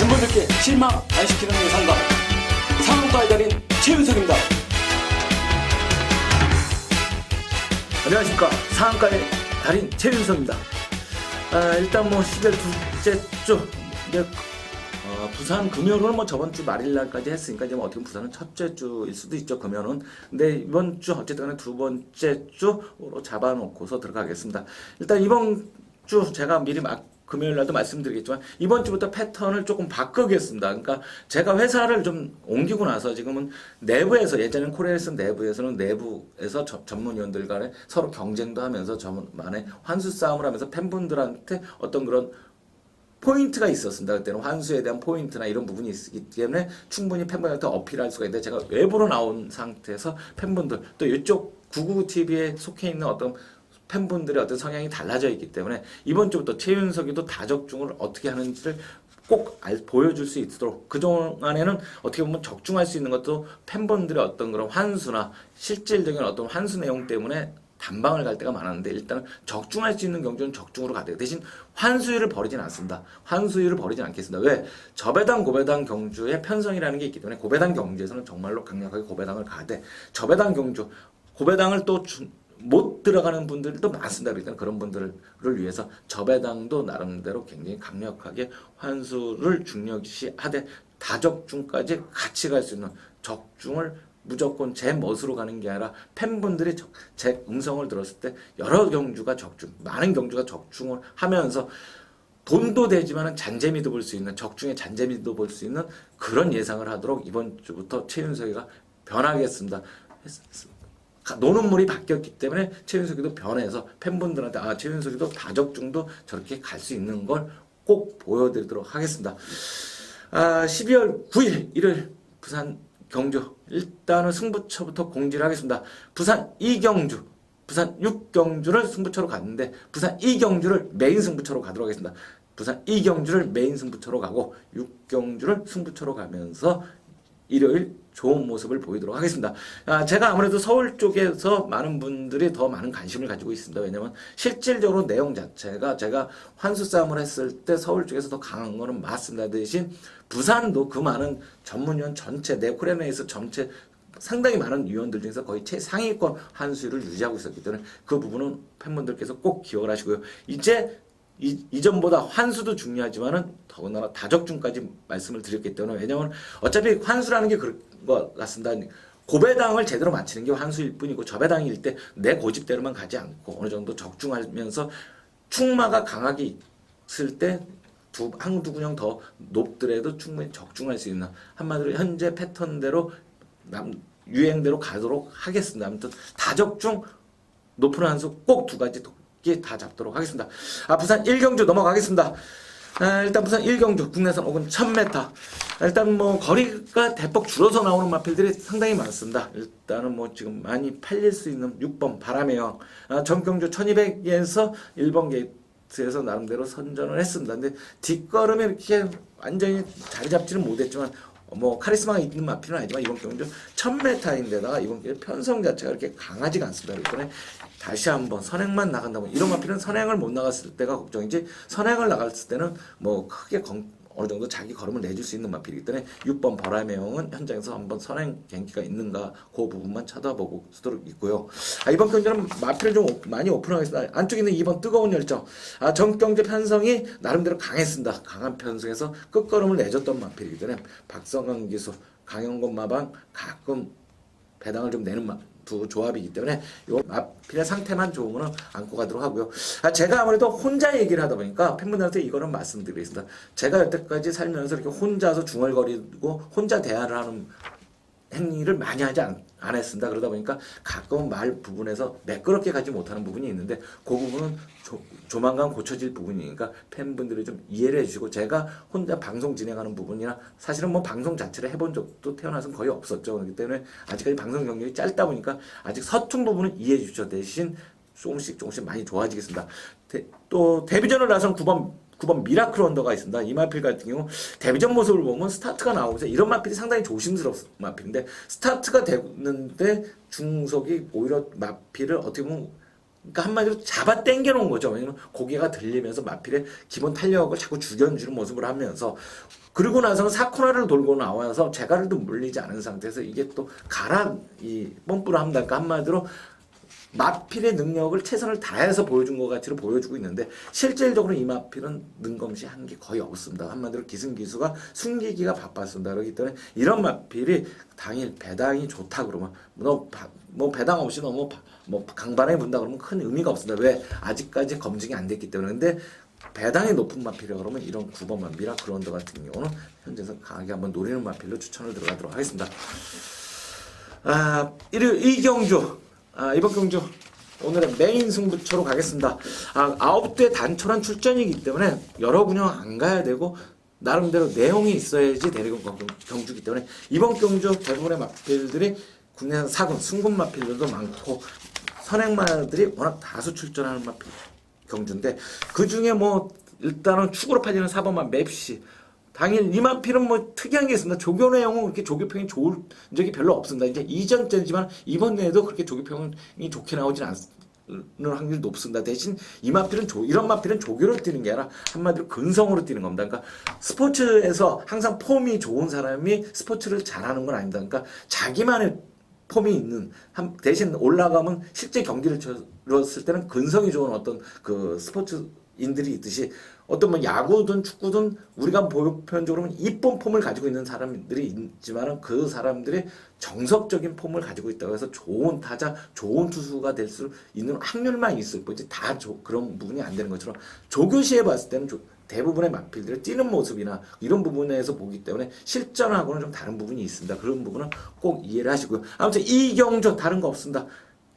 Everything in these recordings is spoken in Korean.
팬분들께 실망 안 시키는 예상가 상한가의 달인 최윤석입니다. 안녕하십니까. 상한가의 달인 최윤석입니다. 일단 뭐 12월 둘째 주 부산 금요일은 뭐 저번 주 말일날까지 했으니까 이제 뭐 어떻게 보면 부산은 첫째 주일 수도 있죠, 금요일은. 근데 이번 주 어쨌든 간에 두 번째 주로 잡아놓고서 들어가겠습니다. 일단 이번 주 제가 미리 금요일 날도 말씀드리겠지만 이번 주부터 패턴을 조금 바꾸겠습니다. 그러니까 제가 회사를 좀 옮기고 나서 지금은 내부에서, 예전에는 코레일슨 내부에서는 내부에서 전문위원들 간에 서로 경쟁도 하면서 저만의 환수 싸움을 하면서 팬분들한테 어떤 그런 포인트가 있었습니다. 그때는 환수에 대한 포인트나 이런 부분이 있기 때문에 충분히 팬분들한테 어필할 수가 있는데, 제가 외부로 나온 상태에서 팬분들, 또 이쪽 999TV에 속해 있는 어떤 팬분들의 어떤 성향이 달라져 있기 때문에 이번 주부터 최윤석이도 다적중을 어떻게 하는지를 꼭 보여줄 수 있도록, 그동안에는 어떻게 보면 적중할 수 있는 것도 팬분들의 어떤 그런 환수나 실질적인 어떤 환수 내용 때문에 단방을 갈 때가 많았는데, 일단은 적중할 수 있는 경주는 적중으로 가야 돼요. 대신 환수율을 버리진 않습니다. 환수율을 버리진 않겠습니다. 왜? 저배당 고배당 경주의 편성이라는 게 있기 때문에 고배당 경주에서는 정말로 강력하게 고배당을 가되, 저배당 경주 고배당을 또 못 들어가는 분들도 많습니다. 그러니까 그런 분들을 위해서 저배당도 나름대로 굉장히 강력하게 환수를 중요시하되 다적중까지 같이 갈 수 있는, 적중을 무조건 제 멋으로 가는 게 아니라 팬분들이 제 음성을 들었을 때 여러 경주가 적중, 많은 경주가 적중을 하면서 돈도 되지만 잔재미도 볼 수 있는, 적중의 잔재미도 볼 수 있는 그런 예상을 하도록 이번 주부터 최윤석이가 변하겠습니다. 노는 물이 바뀌었기 때문에 최윤석이도 변해서 팬분들한테 최윤석이도 다적중도 저렇게 갈 수 있는 걸 꼭 보여드리도록 하겠습니다. 12월 9일 일요일 부산 경주, 일단은 승부처부터 공지를 하겠습니다. 부산 2경주, 부산 6경주를 승부처로 갔는데 부산 2경주를 메인 승부처로 가도록 하겠습니다. 부산 2경주를 메인 승부처로 가고 6경주를 승부처로 가면서 일요일 좋은 모습을 보이도록 하겠습니다. 제가 아무래도 서울 쪽에서 많은 분들이 더 많은 관심을 가지고 있습니다. 왜냐면 실질적으로 내용 자체가 제가 환수 싸움을 했을 때 서울 쪽에서 더 강한 거는 맞습니다. 대신 부산도 그 많은 전문위원 전체, 코레네이스 전체 상당히 많은 위원들 중에서 거의 최상위권 환수율을 유지하고 있었기 때문에 그 부분은 팬분들께서 꼭 기억을 하시고요. 이제 이전보다 환수도 중요하지만은 더군다나 다적중까지 말씀을 드렸기 때문에, 왜냐하면 어차피 환수라는 게 그런 것 같습니다. 고배당을 제대로 맞추는 게 환수일 뿐이고, 저배당일 때 내 고집대로만 가지 않고 어느 정도 적중하면서 충마가 강하게 있을 때 한두 군형 더 높더라도 충분히 적중할 수 있는, 한마디로 현재 패턴대로 유행대로 가도록 하겠습니다. 아무튼 다적중 높은 환수 꼭 두 가지 다 잡도록 하겠습니다. 부산 1경주 넘어가겠습니다. 일단 부산 1경주 국내선 혹은 1000m, 일단 뭐 거리가 대폭 줄어서 나오는 마필들이 상당히 많습니다. 일단은 뭐 지금 많이 팔릴 수 있는 6번 바람의 여왕, 전경주 1200에서 1번 게이트에서 나름대로 선전을 했습니다. 근데 뒷걸음에 이렇게 완전히 자리 잡지는 못했지만 뭐 카리스마가 있는 마필은 아니지만 이번 경주 1000m인데다가 이번 경주 편성 자체가 이렇게 강하지가 않습니다. 그렇기 때문에 다시 한번 선행만 나간다면, 이런 마필은 선행을 못 나갔을 때가 걱정이지 선행을 나갔을 때는 뭐 크게 어느 정도 자기 걸음을 내줄 수 있는 마필이기 때문에 6번 바람의 영은 현장에서 한번 선행 경기가 있는가 그 부분만 쳐다보고 수도록 있고요. 이번 경기는 마필을 좀 많이 오픈하겠습니다. 안쪽에 있는 2번 뜨거운 열정, 전경주 편성이 나름대로 강했습니다. 강한 편성에서 끝걸음을 내줬던 마필이기 때문에 박성강 기수, 강영건 마방, 가끔 배당을 좀 내는 두 조합이기 때문에 이 마필의 상태만 좋으면 안고 가도록 하고요. 제가 아무래도 혼자 얘기를 하다 보니까 팬분들한테 이거는 말씀드리겠습니다. 제가 여태까지 살면서 이렇게 혼자서 중얼거리고 혼자 대화를 하는 행위를 많이 하지 않았습니다. 그러다 보니까 가끔은 말 부분에서 매끄럽게 가지 못하는 부분이 있는데 그 부분은 조만간 고쳐질 부분이니까 팬분들이 좀 이해를 해주시고, 제가 혼자 방송 진행하는 부분이나 사실은 뭐 방송 자체를 해본 적도 태어나서는 거의 없었죠. 그렇기 때문에 아직까지 방송 경력이 짧다 보니까 아직 서툰 부분은 이해해 주셔. 대신 조금씩 많이 좋아지겠습니다. 또 데뷔전을 나선 9번 미라클 언더가 있습니다. 이 마필 같은 경우 데뷔전 모습을 보면 스타트가 나오면서 이런 마필이 상당히 조심스러운 마필인데, 스타트가 됐는데 중속이 오히려 마필을 어떻게 보면 그러니까 한마디로 잡아 당겨 놓은 거죠. 왜냐면 고개가 들리면서 마필의 기본 탄력을 자꾸 죽여주는 모습을 하면서 그리고 나서는 4코너를 돌고 나와서 제가를도 물리지 않은 상태에서 이게 또 이 펌프를 한다니까 한마디로 마필의 능력을 최선을 다해서 보여준 것 같이 보여주고 있는데 실질적으로 이 마필은 능검시한 게 거의 없습니다. 한마디로 기승기수가 숨기기가 바빴습니다. 그렇기 때문에 이런 마필이 당일 배당이 좋다 그러면 뭐 배당 없이 너무 뭐 강반에 문다 그러면 큰 의미가 없습니다. 왜? 아직까지 검증이 안 됐기 때문에. 근데 배당이 높은 마필이라 그러면 이런 9번 마필이나 그런데 같은 경우는 현재에서 강하게 한번 노리는 마필로 추천을 들어가도록 하겠습니다. 이 경주 이번 경주 오늘의 메인 승부처로 가겠습니다. 9대 단촐한 출전이기 때문에 여러 군영 안 가야 되고 나름대로 내용이 있어야지 데리고 경주기 때문에 이번 경주 대부분의 마필들이 국내에서 사군, 순군 마필들도 많고 선행마들이 워낙 다수 출전하는 마필 경주인데 그 중에 뭐 일단은 축으로 팔리는 4번마 맵시 당일 이 마필은 뭐 특이한 게 있습니다. 조교 내용은 그렇게 조교평이 좋은 적이 별로 없습니다. 이제 이전 때지만 이번 내에도 그렇게 조교평이 좋게 나오진 않는 확률이 높습니다. 대신 이 마필은 이런 마필은 조교로 뛰는 게 아니라 한마디로 근성으로 뛰는 겁니다. 그러니까 스포츠에서 항상 폼이 좋은 사람이 스포츠를 잘하는 건 아닙니다. 그러니까 자기만의 폼이 있는 대신 올라가면 실제 경기를 치렀을 때는 근성이 좋은 어떤 그 스포츠인들이 있듯이 어떤 뭐 야구든 축구든 우리가 보편적으로는 이쁜 폼을 가지고 있는 사람들이 있지만은 그 사람들이 정석적인 폼을 가지고 있다고 해서 좋은 타자, 좋은 투수가 될 수 있는 확률만 있을 뿐이지 다 그런 부분이 안 되는 것처럼 조교시에 봤을 때는 대부분의 마필들을 뛰는 모습이나 이런 부분에서 보기 때문에 실전하고는 좀 다른 부분이 있습니다. 그런 부분은 꼭 이해를 하시고요. 아무튼 이 경주 다른 거 없습니다.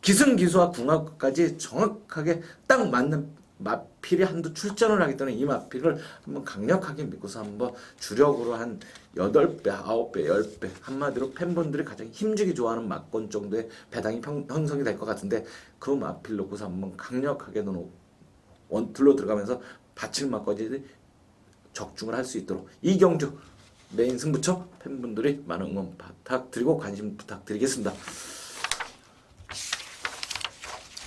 기승기수와 궁합까지 정확하게 딱 맞는 마필이 한두 출전을 하기 때문에 이 마필을 한번 강력하게 믿고서 한번 주력으로 한 8배, 9배, 10배 한마디로 팬분들이 가장 힘주기 좋아하는 마권 정도의 배당이 형성이 될 것 같은데 그 마필 놓고서 한번 강력하게 원툴로 들어가면서 받칠마까지 적중을 할 수 있도록 이 경주 메인 승부처 팬분들이 많은 응원 부탁드리고 관심 부탁드리겠습니다.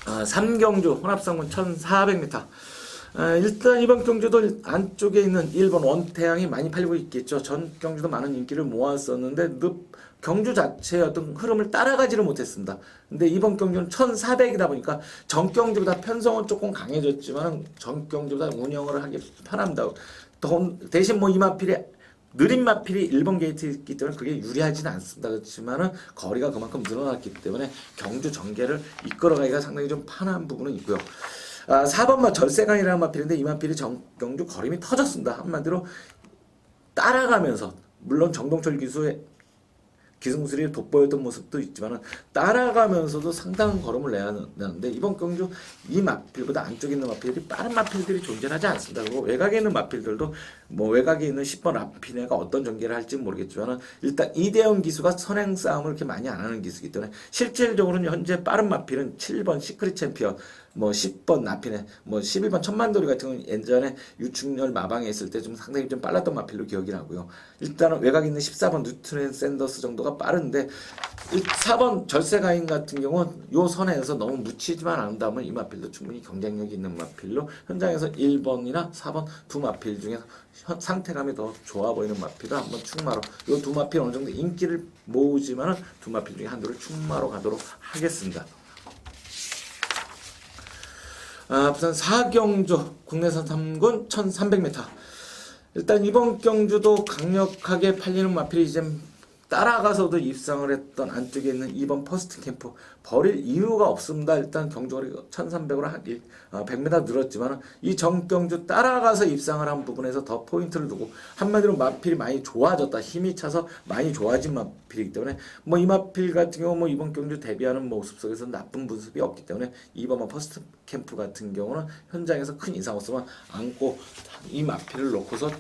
3경주 혼합상군 1400m 일단 이번 경주도 안쪽에 있는 일본 원태양이 많이 팔리고 있겠죠. 전 경주도 많은 인기를 모았었는데 경주 자체의 어떤 흐름을 따라가지를 못했습니다. 근데 이번 경주는 1400이다 보니까 전 경주보다 편성은 조금 강해졌지만 전 경주보다 운영을 하기 편합니다. 대신 뭐 이 마필이 느린 마필이 1번 게이트에 있기 때문에 그게 유리하지는 않습니다. 그렇지만은 거리가 그만큼 늘어났기 때문에 경주 전개를 이끌어가기가 상당히 좀 편한 부분은 있고요. 4번마 절세강이라는 마필인데 이 마필이 경주 거림이 터졌습니다. 한마디로 따라가면서 물론 정동철 기수의 기승술이 돋보였던 모습도 있지만 따라가면서도 상당한 걸음을 내야 되는데 이번 경주 이 마필보다 안쪽에 있는 마필들이 빠른 마필들이 존재하지 않습니다. 그리고 외곽에 있는 마필들도 뭐 외곽에 있는 10번 라피네가 어떤 전개를 할지 모르겠지만 일단 이대형 기수가 선행 싸움을 그렇게 많이 안 하는 기수이기 때문에 실질적으로는 현재 빠른 마필은 7번 시크릿 챔피언 뭐 10번 라피네 뭐 11번 천만돌이 같은 건 예전에 유충렬 마방에 있을 때 좀 상당히 좀 빨랐던 마필로 기억이 나고요. 일단은 외곽에 있는 14번 뉴트렌 샌더스 정도가 빠른데 4번 절세가인 같은 경우는 요 선에서 너무 묻히지만 않는다면 이 마필도 충분히 경쟁력이 있는 마필로 현장에서 1번이나 4번 두 마필 중에서 상태감이 더 좋아 보이는 마필을 한번 충마로 요 두 마필 어느 정도 인기를 모으지만 두 마필 중에 한두를 충마로 가도록 하겠습니다. 부산 4경주 국내선 3군 1300m 일단 이번 경주도 강력하게 팔리는 마필이 이제 따라가서도 입상을 했던 안쪽에 있는 2번 퍼스트 캠프 버릴 이유가 없습니다. 일단 경주거리 1300으로 100m 늘었지만 이 정경주 따라가서 입상을 한 부분에서 더 포인트를 두고 한마디로 마필이 많이 좋아졌다. 힘이 차서 많이 좋아진 마필이기 때문에 뭐 이 마필 같은 경우 뭐 이번 경주 데뷔하는 모습 속에서 나쁜 모습이 없기 때문에 2번 퍼스트 캠프 같은 경우는 현장에서 큰 이상 없으면 안고 이 마필을 놓고서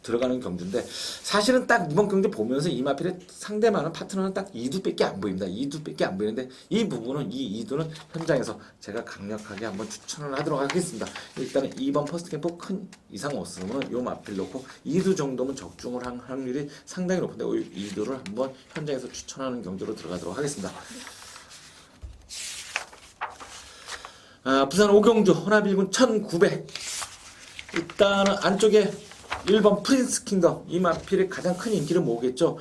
들어가는 경주인데 사실은 딱 이번 경주 보면서 이 마필의 상대만은 파트너는 딱 2두밖에 안 보입니다. 2두밖에 안 보이는데 이 부분은 이 2두는 현장에서 제가 강력하게 한번 추천을 하도록 하겠습니다. 일단은 2번 퍼스트 캠프 큰 이상 없으면 요 마필 놓고 2두 정도면 적중을 한 확률이 상당히 높은데 이 2두를 한번 현장에서 추천하는 경주로 들어가도록 하겠습니다. 부산 오경주 혼합 1군 1900. 일단은 안쪽에 1번 프린스 킹덤 이 마필이 가장 큰 인기를 모으겠죠.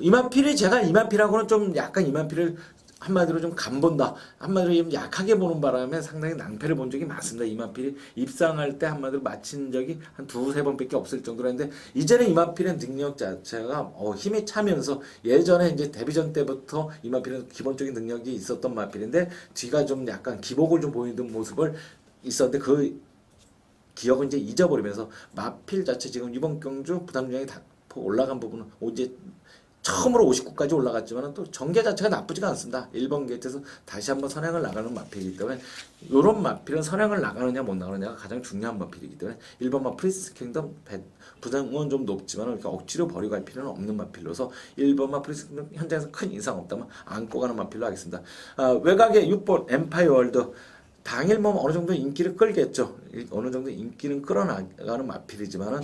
이 마필이 제가 이 마필하고는 좀 약간 이 마필을 한마디로 좀 간본다, 한마디로 좀 약하게 보는 바람에 상당히 낭패를 본 적이 많습니다. 이 마필이 입상할 때 한마디로 마친 적이 한 두세 번밖에 없을 정도로 했는데, 이제는 이 마필의 능력 자체가 힘이 차면서, 예전에 이제 데뷔전 때부터 이 마필은 기본적인 능력이 있었던 마필인데 뒤가 좀 약간 기복을 좀 보이는 모습을 있었는데, 그 기억은 이제 잊어버리면서 마필 자체 지금 이번 경주 부담 중량이 다 올라간 부분은 이제 처음으로 59까지 올라갔지만 또 전개 자체가 나쁘지가 않습니다. 1번 게이트에서 다시 한번 선행을 나가는 마필이기 때문에, 이런 마필은 선행을 나가느냐 못 나가느냐가 가장 중요한 마필이기 때문에 1번 마 프린스 킹덤 부담은 좀 높지만 이렇게 억지로 버리고 갈 필요는 없는 마필로서 1번 마 프린스 킹덤 현장에서 큰 이상 없다면 안고 가는 마필로 하겠습니다. 외곽에 6번 엠파이어 월드 당일 뭐 어느 정도 인기를 끌겠죠. 어느 정도 인기는 끌어나가는 마필이지만은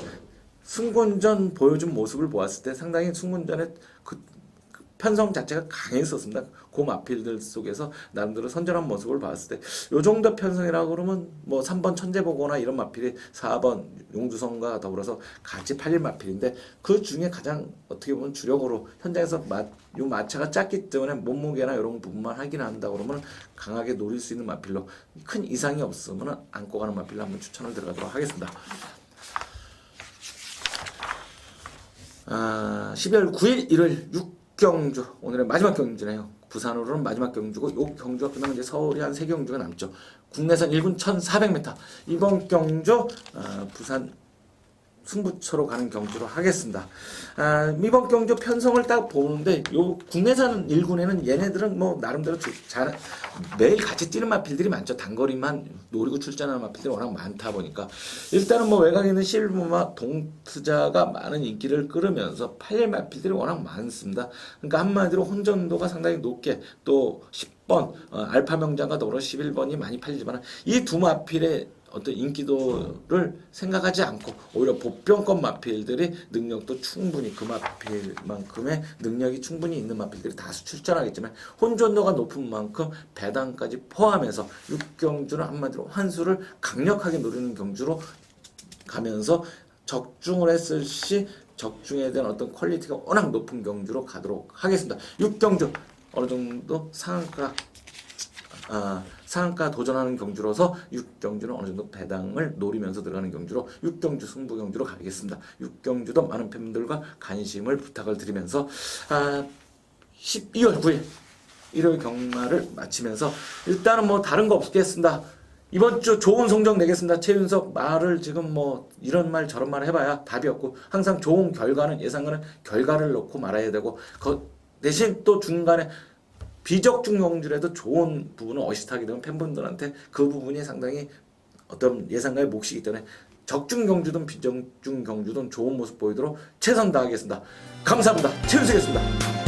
승군전 보여준 모습을 보았을 때 상당히 승군전의 그 편성 자체가 강했었습니다. 그 마필들 속에서 나름대로 선전한 모습을 봤을 때 요 정도 편성이라고 그러면 뭐 3번 천재보거나 이런 마필이 4번 용두성과 더불어서 같이 팔릴 마필인데, 그 중에 가장 어떻게 보면 주력으로 현장에서 요 마차가 작기 때문에 몸무게나 이런 부분만 확인한다 그러면 강하게 노릴 수 있는 마필로, 큰 이상이 없으면 안고 가는 마필로 한번 추천을 들어가도록 하겠습니다. 12월 9일 일요일 6경주, 오늘의 마지막 경주네요. 부산으로는 마지막 경주고, 요 경주가 끝나면 이제 서울이 한 3경주가 남죠. 국내선 1군 1400m. 이번 경주 부산 승부처로 가는 경주로 하겠습니다. 이번 경주 편성을 딱 보는데, 요 국내산 1군에는 얘네들은 뭐 나름대로 잘 매일 같이 뛰는 마필들이 많죠. 단거리만 노리고 출전하는 마필들이 워낙 많다 보니까, 일단은 뭐 외곽에 있는 실무마 동투자가 많은 인기를 끌으면서 팔릴 마필들이 워낙 많습니다. 그러니까 한마디로 혼전도가 상당히 높게, 또 10번 알파 명장과 더불어 11번이 많이 팔리지만, 이 두 마필의 어떤 인기도를 생각하지 않고 오히려 보병권 마필들이 능력도 충분히, 그 마필만큼의 능력이 충분히 있는 마필들이 다수 출전하겠지만, 혼전도가 높은 만큼 배당까지 포함해서 6경주는 한마디로 환수를 강력하게 노리는 경주로 가면서 적중을 했을 시 적중에 대한 어떤 퀄리티가 워낙 높은 경주로 가도록 하겠습니다. 6경주 어느 정도 상한가 도전하는 경주로서 6경주는 어느 정도 배당을 노리면서 들어가는 경주로 6경주 승부 경주로 가겠습니다. 6경주도 많은 팬분들과 관심을 부탁을 드리면서 12월 9일 일요일 경마를 마치면서 일단은 뭐 다른 거 없겠습니다. 이번 주 좋은 성적 내겠습니다. 최윤석 말을 지금 뭐 이런 말 저런 말 해봐야 답이 없고, 항상 좋은 결과는, 예상과는 결과를 넣고 말아야 되고, 그 대신 또 중간에 비적중 경주라도 좋은 부분은 어시스트하게 되면 팬분들한테 그 부분이 상당히 어떤 예상과의 몫이기 때문에 적중 경주든 비적중 경주든 좋은 모습 보이도록 최선 다하겠습니다. 감사합니다. 최윤석이었습니다.